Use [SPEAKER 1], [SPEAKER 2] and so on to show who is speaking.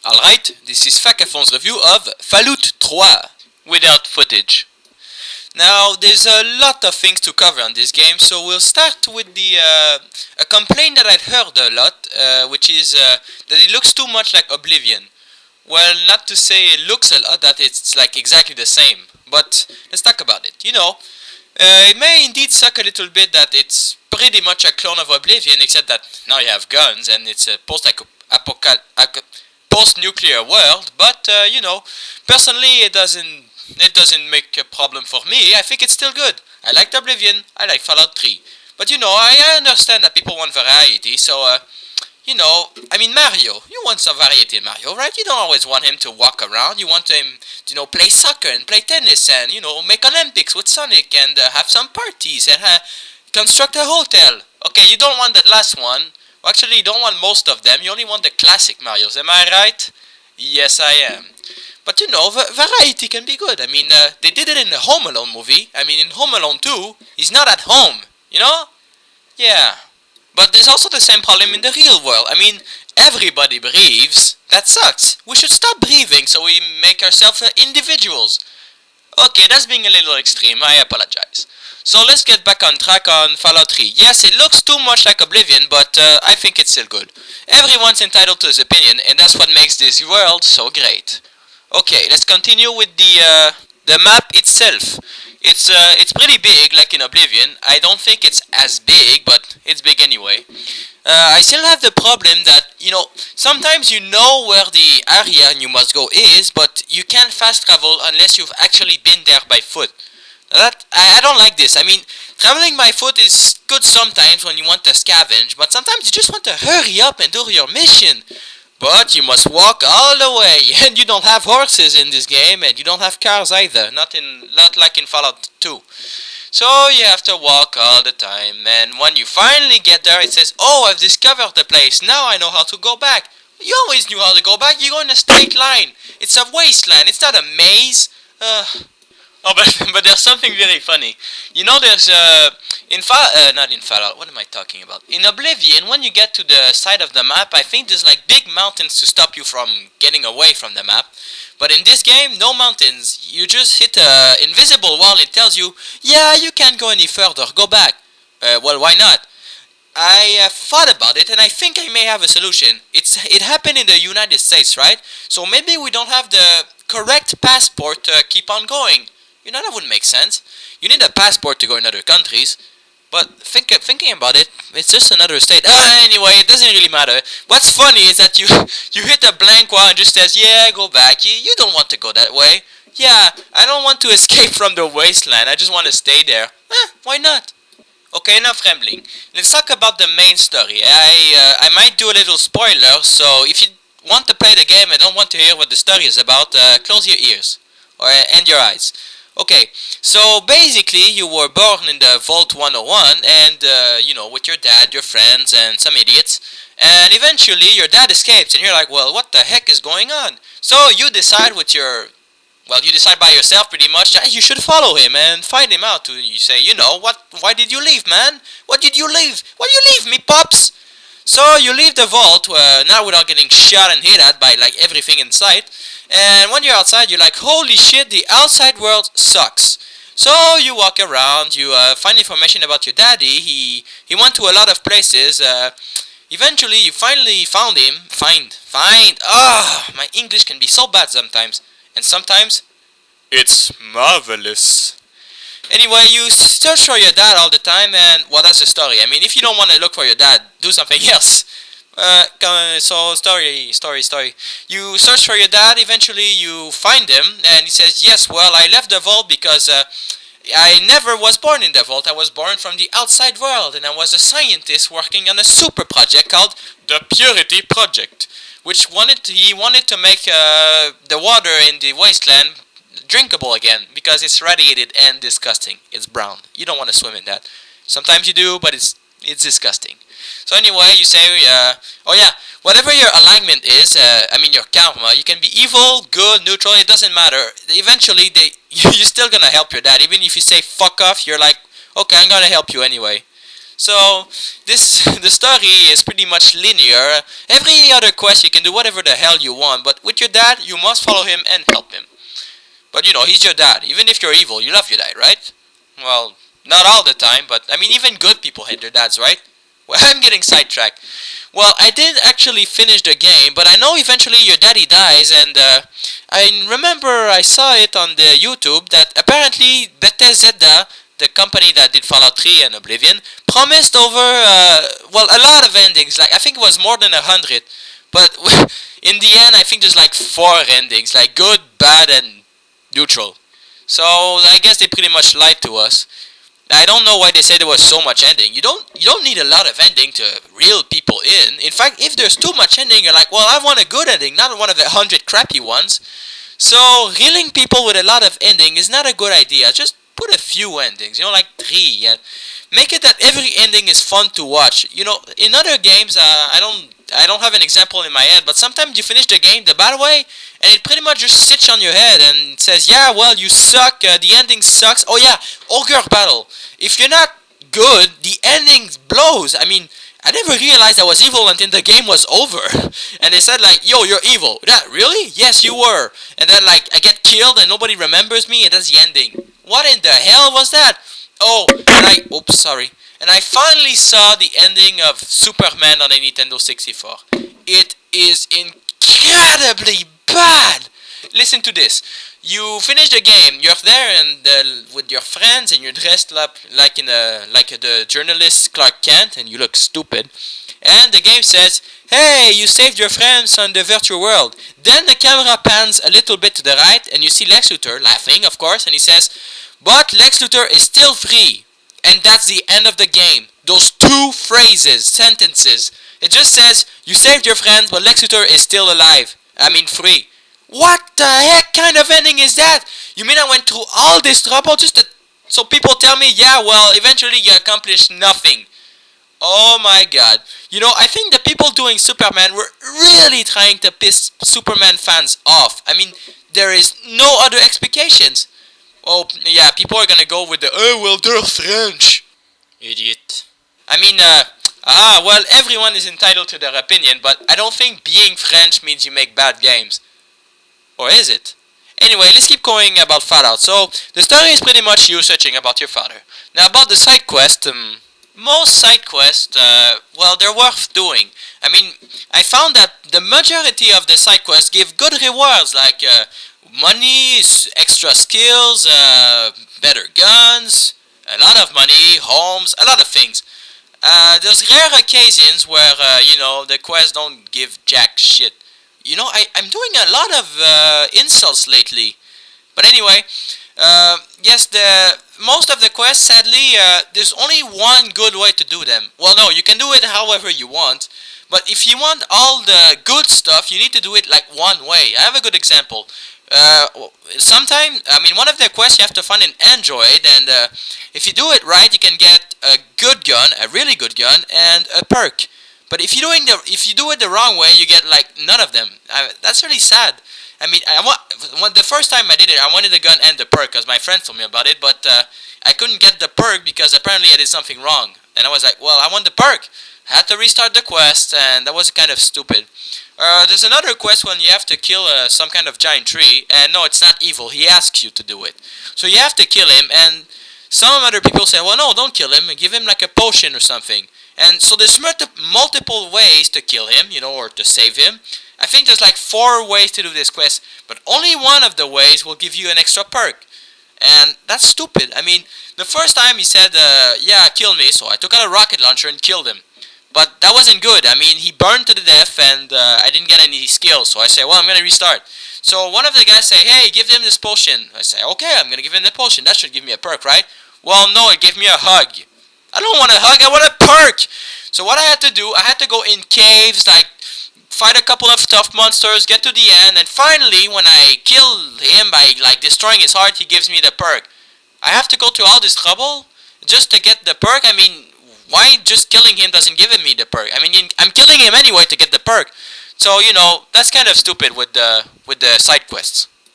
[SPEAKER 1] Alright, this is Facafon's review of Fallout 3 without footage. Now, there's a lot of things to cover on this game, so we'll start with a complaint that I'd heard a lot, which is that it looks too much like Oblivion. Well, not to say it looks a lot, that it's like exactly the same, but let's talk about it. It may indeed suck a little bit that it's pretty much a clone of Oblivion, except that now you have guns and it's a post-nuclear world, but personally it doesn't make a problem for me. I think it's still good. I liked Oblivion, I like Fallout 3. But I understand that people want variety, so Mario, you want some variety in Mario, right? You don't always want him to walk around. You want him to, play soccer and play tennis and, make Olympics with Sonic and have some parties and construct a hotel. Okay, you don't want that last one. Well, actually, you don't want most of them. You only want the classic Marios. Am I right? Yes, I am. But, variety can be good. They did it in the Home Alone movie. In Home Alone 2, he's not at home, Yeah. But there's also the same problem in the real world. Everybody breathes. That sucks. We should stop breathing so we make ourselves individuals. Okay, that's being a little extreme. I apologize. So let's get back on track on Fallout 3. Yes, it looks too much like Oblivion, but I think it's still good. Everyone's entitled to his opinion, and that's what makes this world so great. Okay, let's continue with the map itself. It's pretty big, like in Oblivion. I don't think it's as big, but it's big anyway. I still have the problem that, sometimes you know where the area you must go is, but you can't fast travel unless you've actually been there by foot. I don't like this. Traveling by foot is good sometimes when you want to scavenge, but sometimes you just want to hurry up and do your mission. But you must walk all the way, and you don't have horses in this game, and you don't have cars either, not like in Fallout 2. So you have to walk all the time, and when you finally get there, it says, "Oh, I've discovered the place, now I know how to go back." You always knew how to go back, you go in a straight line. It's a wasteland, it's not a maze. But there's something really funny. There's not in Fallout. What am I talking about? In Oblivion, when you get to the side of the map, I think there's like big mountains to stop you from getting away from the map. But in this game, no mountains. You just hit a invisible wall. It tells you, yeah, you can't go any further. Go back. Well, why not? I thought about it, and I think I may have a solution. It happened in the United States, right? So maybe we don't have the correct passport to keep on going. That wouldn't make sense. You need a passport to go in other countries. But thinking about it, it's just another state. Anyway, it doesn't really matter. What's funny is that you hit a blank wall and just says, yeah, go back. You don't want to go that way. Yeah, I don't want to escape from the wasteland. I just want to stay there. Why not? Okay, enough rambling. Let's talk about the main story. I might do a little spoiler, so if you want to play the game and don't want to hear what the story is about, close your ears. And your eyes. Okay, so basically you were born in the Vault 101 and, with your dad, your friends, and some idiots. And eventually your dad escapes and you're like, well, what the heck is going on? So you decide you decide by yourself pretty much that you should follow him and find him out. You say, why did you leave, man? Why did you leave? Why did you leave me, Pops? So you leave the vault, now without getting shot and hit at by like everything in sight. And when you're outside, you're like, holy shit, the outside world sucks. So you walk around, you find information about your daddy. He went to a lot of places. Eventually, you finally found him. Find. My English can be so bad sometimes. And sometimes, it's marvelous. Anyway, you search for your dad all the time, and, well, that's the story. If you don't want to look for your dad, do something else. So, story. You search for your dad, eventually you find him, and he says, yes, well, I left the vault because I never was born in the vault. I was born from the outside world, and I was a scientist working on a super project called the Purity Project, which he wanted to make the water in the wasteland drinkable again, because it's radiated and disgusting. It's brown. You don't want to swim in that. Sometimes you do, but it's disgusting. So anyway, you say, whatever your alignment is, your karma, you can be evil, good, neutral, it doesn't matter. Eventually, you're still gonna help your dad. Even if you say fuck off, you're like, okay, I'm gonna help you anyway. So this the story is pretty much linear. Every other quest you can do whatever the hell you want, but with your dad you must follow him and help him. But he's your dad. Even if you're evil, you love your dad, right? Well, not all the time, but I mean even good people hate their dads, right? Well, I'm getting sidetracked. Well, I did actually finish the game, but I know eventually your daddy dies, and I remember I saw it on the YouTube that apparently Bethesda, the company that did Fallout 3 and Oblivion, promised over, a lot of endings. Like, I think it was more than 100. But in the end, I think there's like 4 endings, like good, bad, and neutral. So I guess they pretty much lied to us. I don't know why they said there was so much ending. You don't need a lot of ending to reel people in. In fact, if there's too much ending, you're like, well, I want a good ending, not one of the 100 crappy ones. So reeling people with a lot of ending is not a good idea. Just put a few endings, like 3, and make it that every ending is fun to watch. In other games, I don't have an example in my head, but sometimes you finish the game the bad way, and it pretty much just sits on your head and says, yeah, well, you suck, the ending sucks. Oh yeah, Ogre Battle. If you're not good, the ending blows. I mean, I never realized I was evil until the game was over. And they said like, yo, you're evil. Yeah, really? Yes, you were. And then like, I get killed and nobody remembers me, and that's the ending. What in the hell was that? Oh, oops, sorry. And I finally saw the ending of Superman on a Nintendo 64. It is incredibly bad. Listen to this. You finish the game. You're there and with your friends, and you're dressed up like the journalist Clark Kent, and you look stupid. And the game says, "Hey, you saved your friends on the virtual world." Then the camera pans a little bit to the right, and you see Lex Luthor laughing, of course, and he says, "But Lex Luthor is still free." And that's the end of the game. Those 2 phrases, sentences. It just says, you saved your friends, but Lex Luthor is still alive. I mean free. What the heck kind of ending is that? You mean I went through all this trouble so people tell me, yeah, well, eventually you accomplished nothing. Oh my god. I think the people doing Superman were really trying to piss Superman fans off. I mean, there is no other explications. Oh, yeah, people are gonna go with well, they're French. Idiot. I mean, well, everyone is entitled to their opinion, but I don't think being French means you make bad games. Or is it? Anyway, let's keep going about Fallout. So, the story is pretty much you searching about your father. Now, about the side quest, most side quests, they're worth doing. I mean, I found that the majority of the side quests give good rewards, like, money, extra skills, better guns, a lot of money, homes, a lot of things. There's rare occasions where, the quests don't give jack shit. I'm doing a lot of insults lately. But anyway, yes, most of the quests, sadly, there's only one good way to do them. Well, no, you can do it however you want. But if you want all the good stuff, you need to do it like one way. I have a good example. One of the quests you have to find an android, and if you do it right, you can get a good gun, a really good gun, and a perk. But if you do it the wrong way, you get like none of them. That's really sad. I mean, the first time I did it, I wanted the gun and the perk because my friend told me about it, but I couldn't get the perk because apparently I did something wrong. And I was like, well, I want the perk. I had to restart the quest, and that was kind of stupid. There's another quest when you have to kill some kind of giant tree, and no, it's not evil. He asks you to do it. So you have to kill him, and some other people say, well, no, don't kill him. Give him like a potion or something. And so there's multiple ways to kill him, or to save him. I think there's like 4 ways to do this quest, but only one of the ways will give you an extra perk. And that's stupid. I mean, the first time he said, yeah, kill me, so I took out a rocket launcher and killed him. But that wasn't good. I mean, he burned to the death, and I didn't get any skills. So I say, well, I'm going to restart. So one of the guys say, hey, give him this potion. I say, okay, I'm going to give him the potion. That should give me a perk, right? Well, no, it gave me a hug. I don't want a hug, I want a perk! So what I had to do, I had to go in caves, like, fight a couple of tough monsters, get to the end, and finally, when I kill him by, like, destroying his heart, he gives me the perk. I have to go through all this trouble just to get the perk? I mean, why just killing him doesn't give me the perk? I mean, I'm killing him anyway to get the perk. So, that's kind of stupid with the side quests.